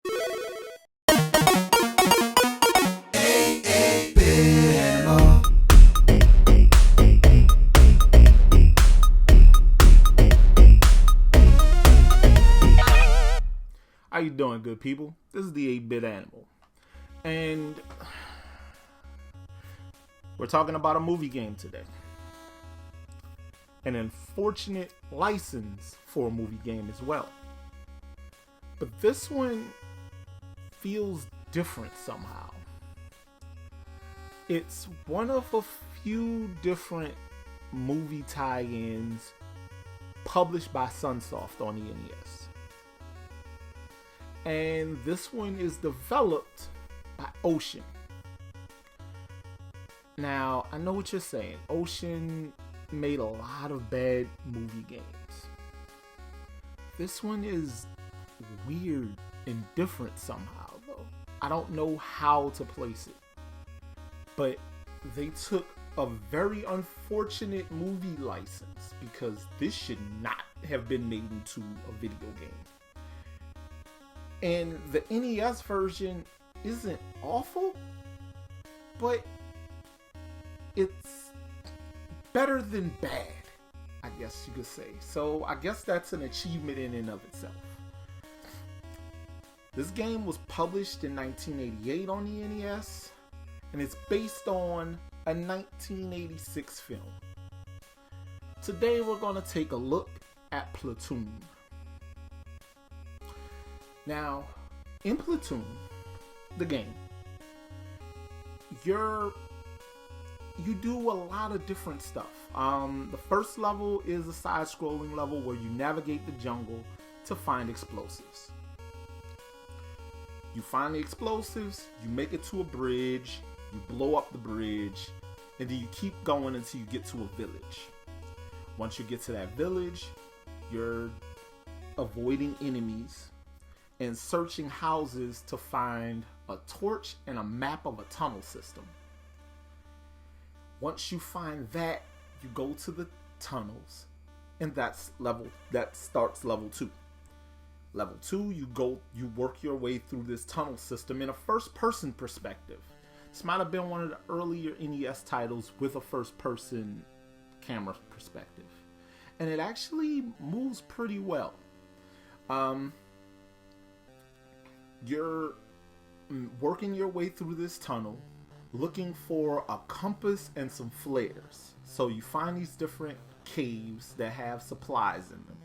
How you doing, good people? This is the 8-Bit Animal, and we're talking about a movie game today. An unfortunate license for a movie game as well. But this one feels different somehow. It's one of a few different movie tie-ins published by Sunsoft on the NES. And this one is developed by Ocean. Now, I know what you're saying. Ocean made a lot of bad movie games. This one is weird and different somehow, though. I don't know how to place it. But they took a very unfortunate movie license, because this should not have been made into a video game. And the NES version isn't awful, but it's better than bad, I guess you could say. So I guess that's an achievement in and of itself. This game was published in 1988 on the NES, and it's based on a 1986 film. Today we're going to take a look at Platoon. Now, in Platoon, the game, you do a lot of different stuff. The first level is a side-scrolling level where you navigate the jungle to find explosives. You find the explosives, you make it to a bridge, you blow up the bridge, and then you keep going until you get to a village. Once you get to that village, you're avoiding enemies and searching houses to find a torch and a map of a tunnel system. Once you find that, you go to the tunnels, and that starts level 2. Level 2, you work your way through this tunnel system in a first-person perspective. This might have been one of the earlier NES titles with a first-person camera perspective, and it actually moves pretty well. You're working your way through this tunnel, looking for a compass and some flares. So you find these different caves that have supplies in them.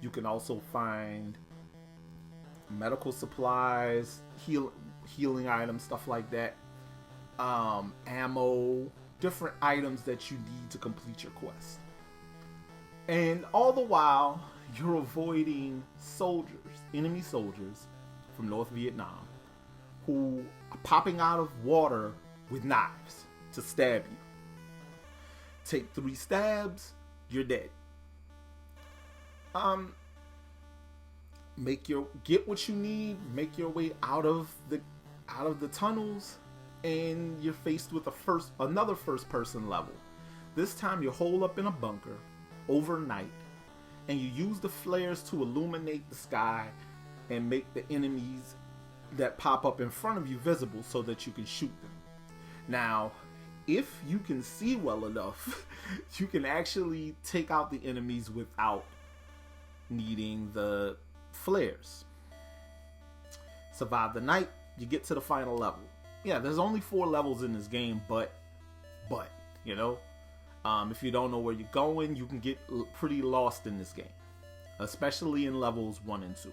You can also find medical supplies, healing items, stuff like that, ammo, different items that you need to complete your quest. And all the while, you're avoiding enemy soldiers from North Vietnam, who are popping out of water with knives to stab you. Take 3 stabs, you're dead. Get what you need, make your way out of the tunnels, and you're faced with another first-person level. This time you hole up in a bunker overnight, and you use the flares to illuminate the sky and make the enemies that pop up in front of you visible so that you can shoot them. Now, if you can see well enough, you can actually take out the enemies without needing the flares. Survive the night, you get to the final level. Yeah, there's only 4 levels in this game, but you know, if you don't know where you're going, you can get pretty lost in this game, especially in levels 1 and 2.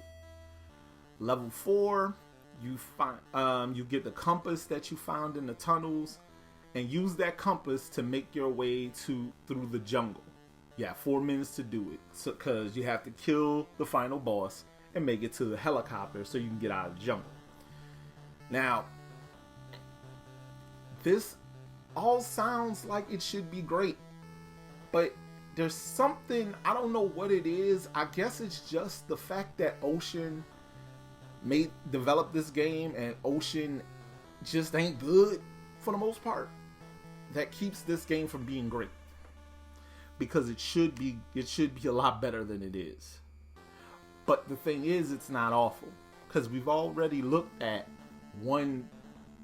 Level 4, you get the compass that you found in the tunnels, and use that compass to make your way through the jungle. Yeah, 4 minutes to do it, because you have to kill the final boss and make it to the helicopter so you can get out of the jungle. Now, this all sounds like it should be great, but there's something, I don't know what it is. I guess it's just the fact that Ocean developed this game, and Ocean just ain't good for the most part, that keeps this game from being great. Because it should be a lot better than it is. But the thing is, it's not awful. Because we've already looked at one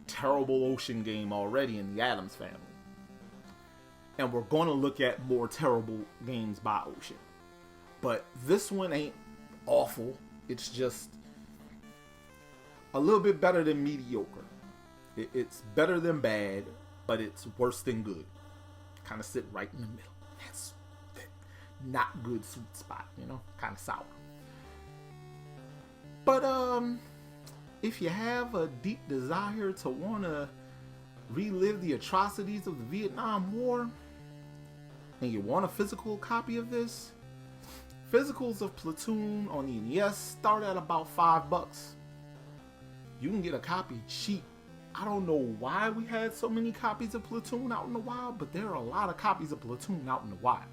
terrible Ocean game already in the Addams Family. And we're going to look at more terrible games by Ocean. But this one ain't awful. It's just a little bit better than mediocre. It's better than bad, but it's worse than good. Kind of sit right in the middle. That's not good sweet spot, you know? Kind of sour. But if you have a deep desire to want to relive the atrocities of the Vietnam War, and you want a physical copy of this, physicals of Platoon on the NES start at about $5. You can get a copy cheap. I don't know why we had so many copies of Platoon out in the wild, but there are a lot of copies of Platoon out in the wild.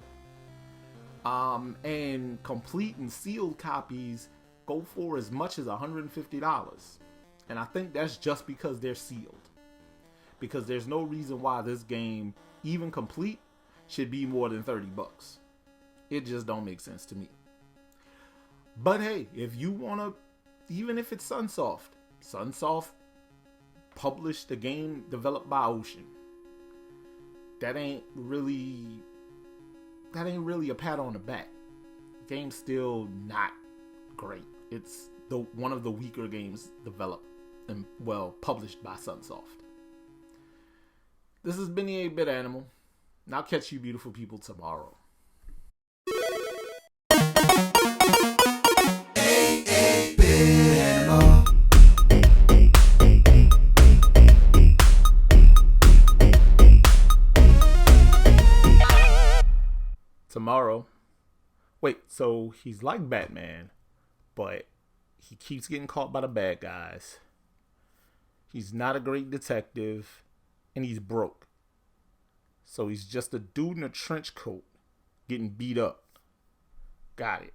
And complete and sealed copies go for as much as $150. And I think that's just because they're sealed. Because there's no reason why this game, even complete, should be more than $30. It just don't make sense to me. But hey, if you want to, even if it's Sunsoft published a game developed by Ocean. That ain't really a pat on the back. Game's still not great. It's one of the weaker games developed and published by Sunsoft. This has been the 8-Bit Animal, and I'll catch you beautiful people tomorrow. Tomorrow. Wait, so he's like Batman, but he keeps getting caught by the bad guys. He's not a great detective, and he's broke. So he's just a dude in a trench coat getting beat up. Got it.